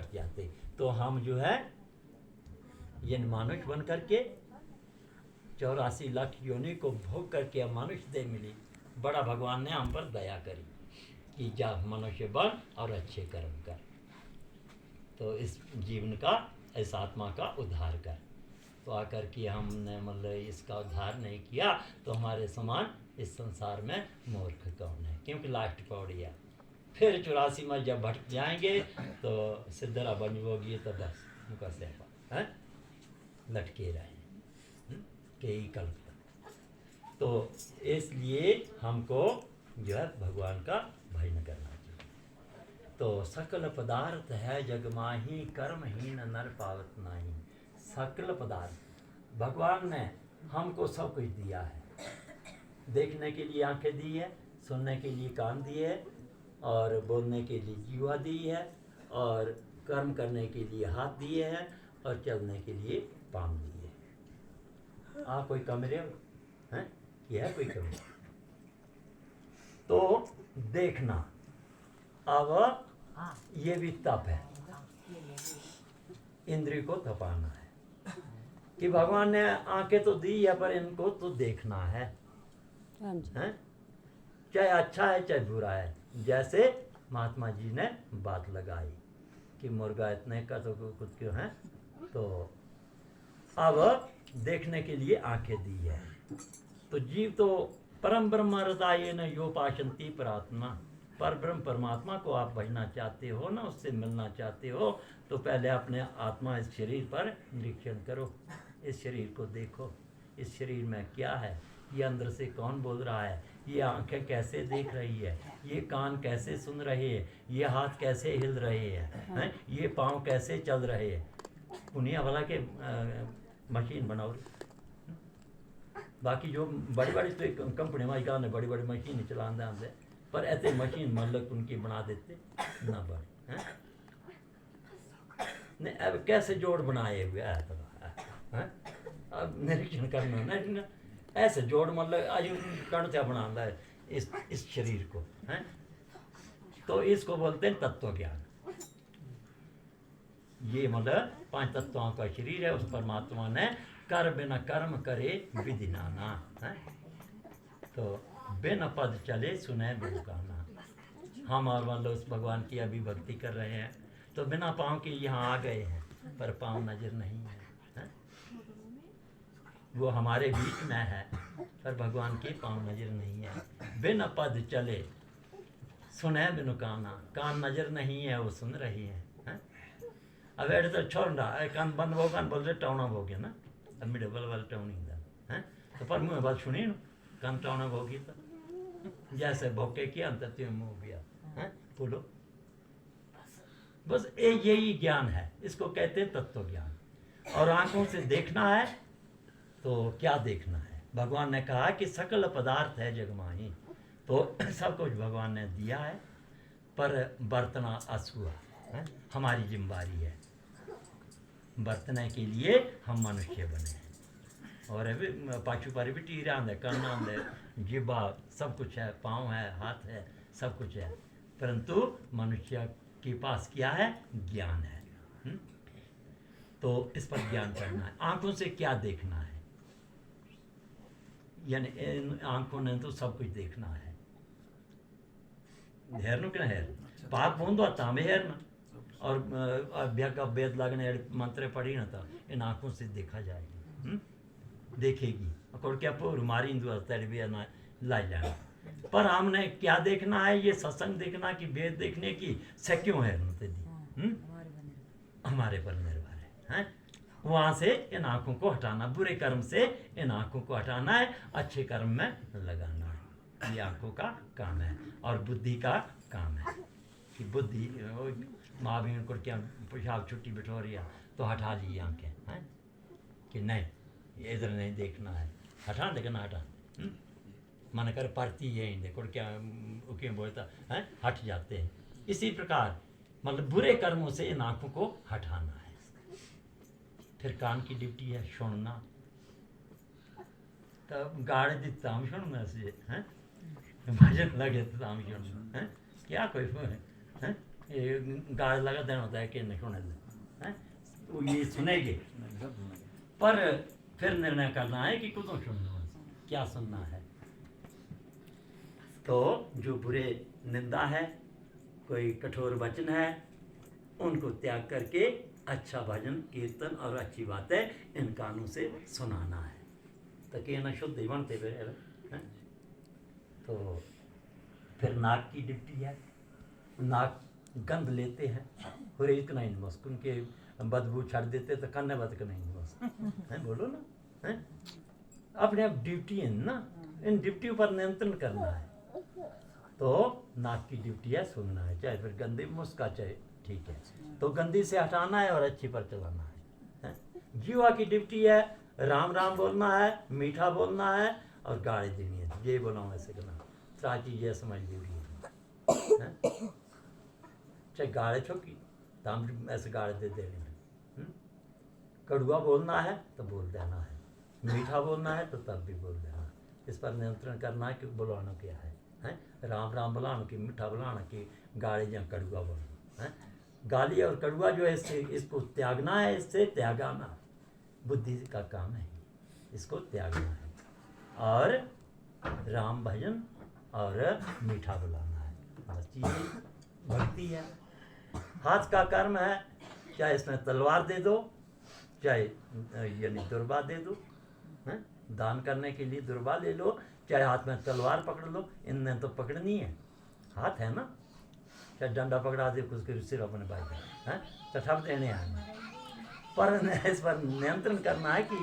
लग जाते। तो हम जो है ये मानुष बन करके 84 लाख योनि को भोग करके अब मनुष्य देह मिली। बड़ा भगवान ने हम पर दया करी कि जा मनुष्य बन और अच्छे कर्म कर, तो इस जीवन का, इस आत्मा का उद्धार कर। तो आकर के हमने मतलब इसका उद्धार नहीं किया तो हमारे समान इस संसार में मूर्ख कौन है। क्योंकि लास्ट पौड़ी है, फिर 84 में जब भटक जाएंगे तो सिद्धरा बन होगी तो बस उनका सेवा है लटके रहे कई कल्प तक। तो इसलिए हमको जो है भगवान का भजन करना चाहिए। तो सकल पदार्थ है जग माही, कर्महीन नर पावत नाही। सकल पदार्थ भगवान ने हमको सब कुछ दिया है। देखने के लिए आंखें दी है, सुनने के लिए कान दिए है, और बोलने के लिए जीवा दी है, और कर्म करने के लिए हाथ दिए हैं, और चलने के लिए पाँव दिए हैं। कोई कमरे हैं? यह है कोई कमरे? तो देखना, अब ये भी तप है, इंद्रिय को तपाना है कि भगवान ने आंखें तो दी है पर इनको तो देखना है, हैं? चाहे अच्छा है चाहे बुरा है। जैसे महात्मा जी ने बात लगाई कि मुर्गा इतने का तो कुछ क्यों है, तो अब देखने के लिए आंखें दी है। तो जीव तो परम ब्रह्म हृदय न यो पाशंति परात्मा, पर ब्रह्म परमात्मा को आप भजना चाहते हो ना, उससे मिलना चाहते हो, तो पहले अपने आत्मा इस शरीर पर निरीक्षण करो। इस शरीर को देखो, इस शरीर में क्या है, ये अंदर से कौन बोल रहा है, ये आंखें कैसे देख रही है, ये कान कैसे सुन रहे हैं, ये हाथ कैसे हिल रहे हैं, ये पाँव कैसे चल रहे हैं। पुनिया वाला के मशीन बनाओ। बाकी जो बड़ी बड़ी तो कंपनी में बड़ी बड़ी मशीन चला दे, पर ऐसे मशीन मतलब उनकी बना देते ना बड़े हैं। नहीं अब कैसे जोड़ बनाए हुए है, अब निरीक्षण करना ना, ऐसे जोड़ मतलब आज कण से बनाता है इस शरीर को है। तो इसको बोलते हैं तत्व ज्ञान। ये मतलब 5 तत्वों का शरीर है, उस परमात्मा ने कर बिना कर्म करे विधि नाना है। तो बिन पद चले सुने बिन गाना। हम और मतलब उस भगवान की अभी भक्ति कर रहे हैं, तो बिना पाँव के यहाँ आ गए हैं, पर पाँव नजर नहीं है। वो हमारे बीच में है, पर भगवान के पाँव नजर नहीं है। बिन पद चले सुने बिन काना, कान नजर नहीं है, वो सुन रही है। अब एड तो छोड़ रहा कान बंद हो, कान बोल रहे टौना हो गया ना, अब मेरे बल बल टौनी है। तो पर मुँह बात सुनी ना, कान टौना हो गया, तो जैसे भोके किया अंत मुँह गया है। बोलो बस यही ज्ञान है, इसको कहते हैं तत्व ज्ञान। और आंखों से देखना है तो क्या देखना है? भगवान ने कहा कि सकल पदार्थ है जगमाही, तो सब कुछ भगवान ने दिया है, पर बरतना अछुआ है, हमारी जिम्मेदारी है। बरतने के लिए हम मनुष्य बने हैं, और अभी पाछू पर भी टीरा आंदे, कन्न आंदे, जिब्बा सब कुछ है, पाँव है, हाथ है, सब कुछ है, परंतु मनुष्य के पास क्या है? ज्ञान है। तो इस पर ज्ञान करना है। आंखों से क्या देखना है? यानी इन आंखों ने तो सब कुछ देखना है। हेरनु क्या हेर पाप बूंदो तामे हेरना, और अभ्या का वेद लगने मंत्र पढ़ी ना, तो इन आंखों से देखा जाएगी, देखेगी। और क्या पूर मारी इंदु भी ना लाई जाना। पर हमने क्या देखना है? ये सत्संग देखना कि वेद देखने की से क्यों है हमारे पर निर्भर है। वहाँ से इन आँखों को हटाना, बुरे कर्म से इन आँखों को हटाना है, अच्छे कर्म में लगाना है। ये आँखों का काम है, और बुद्धि का काम है कि बुद्धि माँ भी उनको क्या पेशाब छुट्टी बिठो रही है तो हटा ली आँखें हैं कि नहीं इधर नहीं देखना है, हटा दे ना हटा। मन कर पड़ती है देखो क्या क्या बोलता है, हट जाते हैं। इसी प्रकार मतलब बुरे कर्मों से इन आँखों को हटाना है। फिर कान की ड्यूटी है सुनना, तब गाड़ दिता हम सुनना से हैं, भजन लगे तो हम सुनना है क्या कोई है? ये गाल लगा देना होता है कि नहीं सुने हैं, वो ये सुनेंगे, पर फिर निर्णय करना है कि कुछ सुनना है, क्या सुनना है। तो जो बुरे निंदा है, कोई कठोर वचन है, उनको त्याग करके अच्छा भजन कीर्तन और अच्छी बातें इन कानों से सुनाना है, ताकि ना शुद्ध ही बनते हैं। तो फिर नाक की ड्यूटी है, नाक गंध लेते हैं, और एक नहीं बस उनके बदबू छाड़ देते तो करने बद के नहीं बस है, बोलो ना है, अपने आप ड्यूटी है ना, इन ड्यूटी पर नियंत्रण करना है। तो नाक की ड्यूटी है सुनना है, चाहे फिर गंदी मुस्का चाहे ठीक है, तो गंदी से हटाना है और अच्छी पर चलाना है। जीवा की ड्यूटी है राम राम बोलना है, मीठा बोलना है और गाली देनी है, ये बोला ऐसे करना, चार चीज ये समझ लीजिए है? चाहे गाड़े छोकी तो हम ऐसे गाड़े दे देंगे, कड़ुआ बोलना है तो बोल देना है, मीठा बोलना है तो तब भी बोल देना है। इस पर नियंत्रण करना है कि बुलाना क्या है, राम राम बुलाना कि मीठा बुलाना कि गाड़ी या कड़ुआ बोलना है। गाली और कड़ुआ जो है इसको त्यागना है, इससे त्यागाना बुद्धि का काम है, इसको त्यागना है और राम भजन और मीठा बुलाना है, बस ये भक्ति है। हाथ का कर्म है, चाहे इसमें तलवार दे दो चाहे यानी दुर्बा दे दो, हैं? दान करने के लिए दुर्बा ले लो, चाहे हाथ में तलवार पकड़ लो, इनने तो पकड़नी है, हाथ है ना, चाहे डंडा पकड़ा दे उसके सिर अपने भाई हैं तो ठप देने आए, पर इस पर नियंत्रण करना है कि